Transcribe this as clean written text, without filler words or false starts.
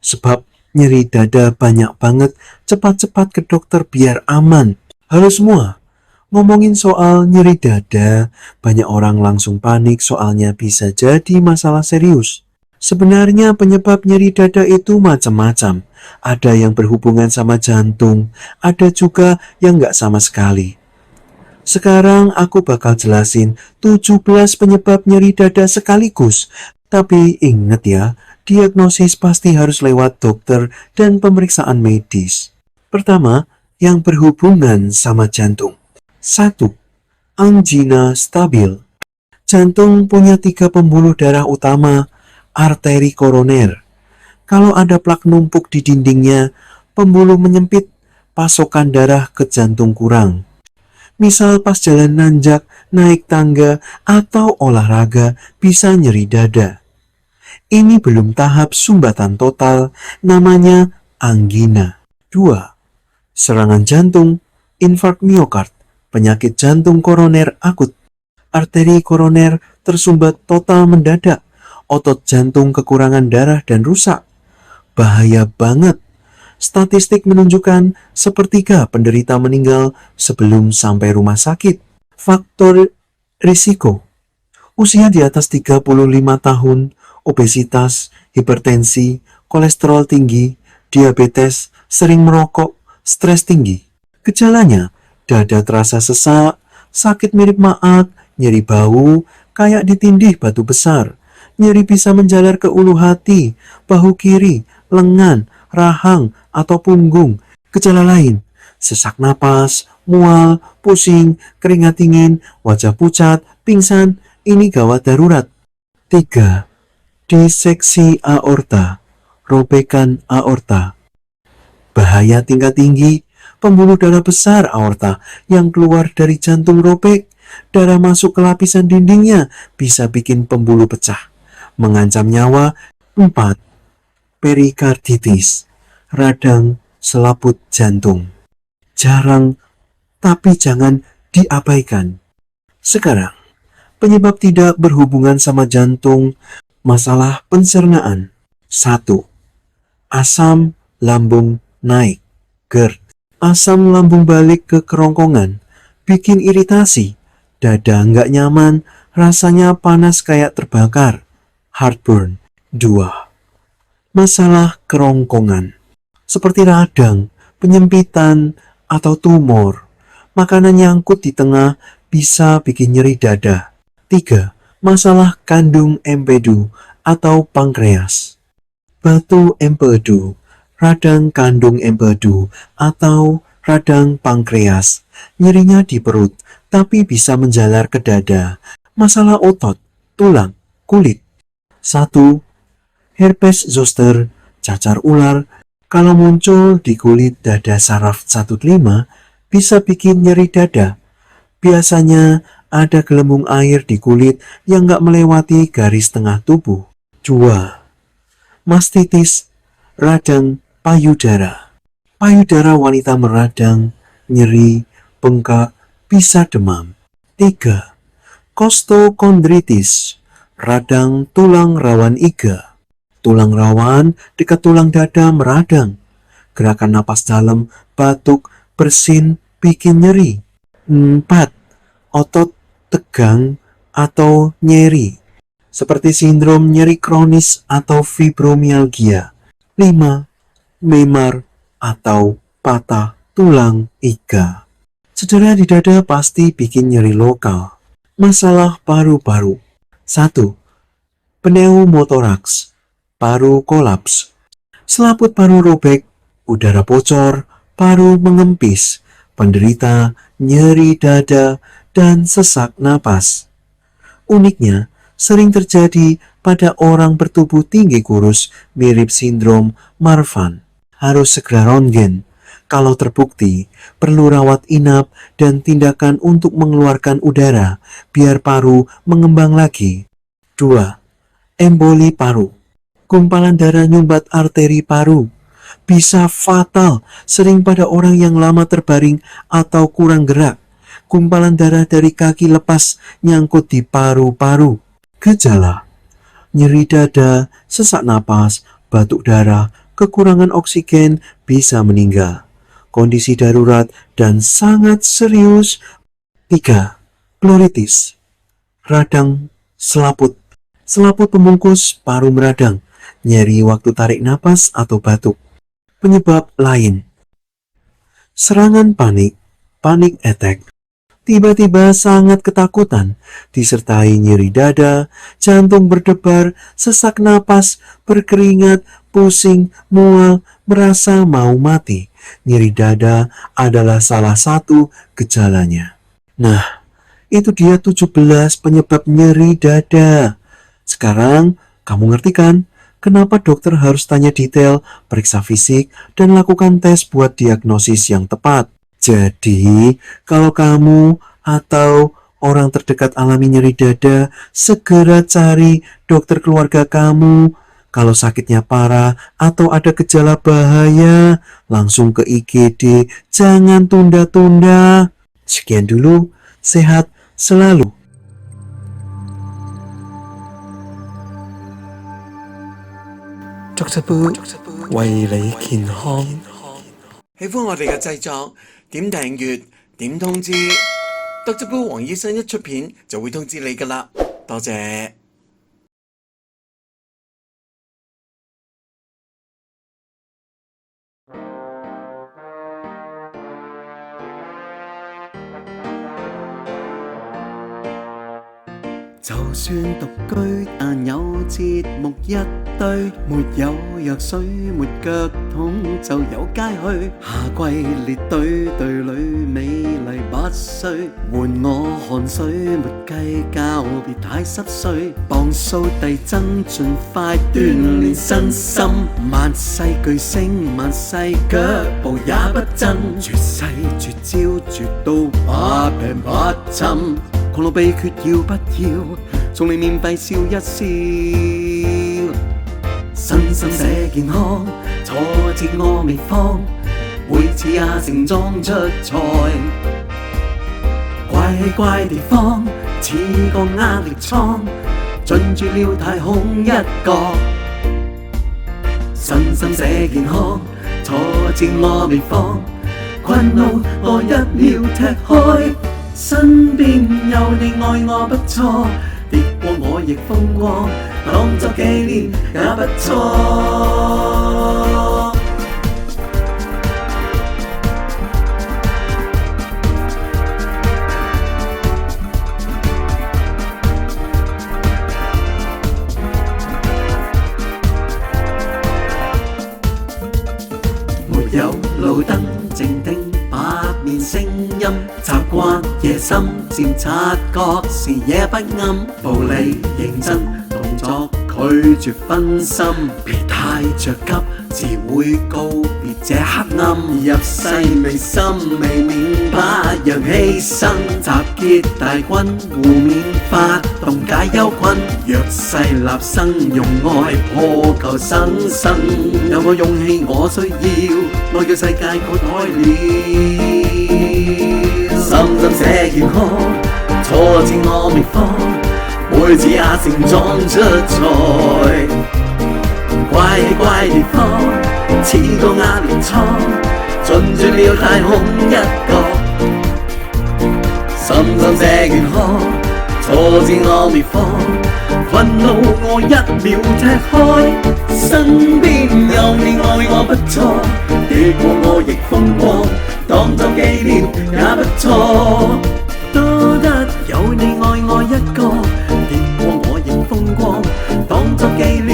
Sebab nyeri dada banyak banget, cepat-cepat ke dokter biar aman. Halo semua, ngomongin soal nyeri dada, banyak orang langsung panik soalnya bisa jadi masalah serius. Sebenarnya penyebab nyeri dada itu macam-macam. Ada yang berhubungan sama jantung, ada juga yang nggak sama sekali. Sekarang aku bakal jelasin 17 penyebab nyeri dada sekaligus. Tapi ingat ya, diagnosis pasti harus lewat dokter dan pemeriksaan medis. Pertama, yang berhubungan sama jantung. 1. Angina stabil. Jantung punya 3 pembuluh darah utama, arteri koroner. Kalau ada plak numpuk di dindingnya, pembuluh menyempit, pasokan darah ke jantung kurang. Misal pas jalan nanjak, naik tangga, atau olahraga bisa nyeri dada. Ini belum tahap sumbatan total, namanya angina. 2. Serangan jantung, infark miokard, penyakit jantung koroner akut. Arteri koroner tersumbat total mendadak, otot jantung kekurangan darah dan rusak. Bahaya banget. Statistik menunjukkan sepertiga penderita meninggal sebelum sampai rumah sakit. Faktor risiko. Usia di atas 35 tahun, obesitas, hipertensi, kolesterol tinggi, diabetes, sering merokok, stres tinggi. Gejalanya, dada terasa sesak, sakit mirip maag, nyeri bau, kayak ditindih batu besar. Nyeri bisa menjalar ke ulu hati, bahu kiri, lengan, rahang, atau punggung. Gejala lain, sesak napas, mual, pusing, keringat dingin, wajah pucat, pingsan, ini gawat darurat. 3. Diseksi aorta, robekan aorta. Bahaya tingkat tinggi, pembuluh darah besar aorta yang keluar dari jantung robek. Darah masuk ke lapisan dindingnya, bisa bikin pembuluh pecah, mengancam nyawa. 4. Perikarditis, radang selaput jantung. Jarang, tapi jangan diabaikan. Sekarang, penyebab tidak berhubungan sama jantung, masalah pencernaan. 1. Asam lambung naik, GERD. Asam lambung balik ke kerongkongan, bikin iritasi, dada nggak nyaman, rasanya panas kayak terbakar, heartburn. 2. Masalah kerongkongan, seperti radang, penyempitan, atau tumor. Makanan nyangkut di tengah bisa bikin nyeri dada. 3. Masalah kandung empedu atau pankreas. Batu empedu, radang kandung empedu, atau radang pankreas. Nyerinya di perut, tapi bisa menjalar ke dada. Masalah otot, tulang, kulit. 1. Herpes zoster, cacar ular. Kalau muncul di kulit dada saraf 1/5, bisa bikin nyeri dada. Biasanya ada gelembung air di kulit yang nggak melewati garis tengah tubuh. 2. Mastitis, radang payudara. Payudara wanita meradang, nyeri, bengkak, bisa demam. 3. Kostokondritis, radang tulang rawan iga. Tulang rawan dekat tulang dada meradang. Gerakan napas dalam, batuk, bersin, bikin nyeri. 4. Otot tegang atau nyeri, seperti sindrom nyeri kronis atau fibromialgia. 5. Memar atau patah tulang iga. Cedera di dada pasti bikin nyeri lokal. Masalah paru-paru. 1. Pneumotoraks, paru kolaps. Selaput paru robek, udara bocor, paru mengempis, penderita nyeri dada dan sesak napas. Uniknya, sering terjadi pada orang bertubuh tinggi kurus mirip sindrom Marfan. Harus segera röntgen. Kalau terbukti, perlu rawat inap dan tindakan untuk mengeluarkan udara biar paru mengembang lagi. 2. Emboli paru, gumpalan darah nyumbat arteri paru. Bisa fatal, sering pada orang yang lama terbaring atau kurang gerak. Gumpalan darah dari kaki lepas nyangkut di paru-paru. Gejala: nyeri dada, sesak napas, batuk darah, kekurangan oksigen bisa meninggal. Kondisi darurat dan sangat serius. 3. Pleuritis, radang selaput. Selaput pembungkus paru meradang, nyeri waktu tarik napas atau batuk. Penyebab lain: serangan panik, panic attack. Tiba-tiba sangat ketakutan, disertai nyeri dada, jantung berdebar, sesak napas, berkeringat, pusing, mual, merasa mau mati. Nyeri dada adalah salah satu gejalanya. Nah, itu dia 17 penyebab nyeri dada. Sekarang, kamu ngerti kan? Kenapa dokter harus tanya detail, periksa fisik, dan lakukan tes buat diagnosis yang tepat. Jadi, kalau kamu atau orang terdekat alami nyeri dada, segera cari dokter keluarga kamu. Kalau sakitnya parah atau ada gejala bahaya, langsung ke IGD, jangan tunda-tunda. Sekian dulu, sehat selalu. 捉隻杯，為你健康。喜歡我哋嘅製作，點訂閱，點通知，得隻杯黃醫生一出片就會通知你㗎喇，多謝。就算獨居，但有節目一堆，沒有藥水，沒腳痛，就有街去。夏季列隊，隊裏美麗不需，換我汗水，沒計較，別太濕碎。磅數遞增，盡快鍛鍊身心。萬世巨星，萬世腳步也不震，絕世絕招，絕到不病不侵。狂怒秘訣要不要？從你免費笑一笑，身心寫健康，挫折我未放，每次也盛裝出賽。怪地方似個壓力艙，進駐了太空一角。身心寫健康，挫折我未放，困惱我一秒踢開。身邊有你愛我不錯，跌過我亦風光，當作紀念也不錯。沒有路燈，靜聽百面聲音，習慣夜深漸察覺視野不暗，步履認真動作拒絕分心，別太着急，自會告別這黑暗。入世未深未免怕人犧牲，集結大軍互勉發動解憂困，弱勢立生用愛破舊生生，有我勇氣我需要，愛叫世界豁開了。深深寫健康，挫折我未放，每次也盛裝出賽。怪地方似個壓力艙，進駐了太空一角。深深寫健康，挫折我未放，困惱我一秒踢開。身邊有你愛我不錯，跌過我亦風光，當作紀念也不錯。多得有你愛我一個，跌過我亦風光，當作紀念。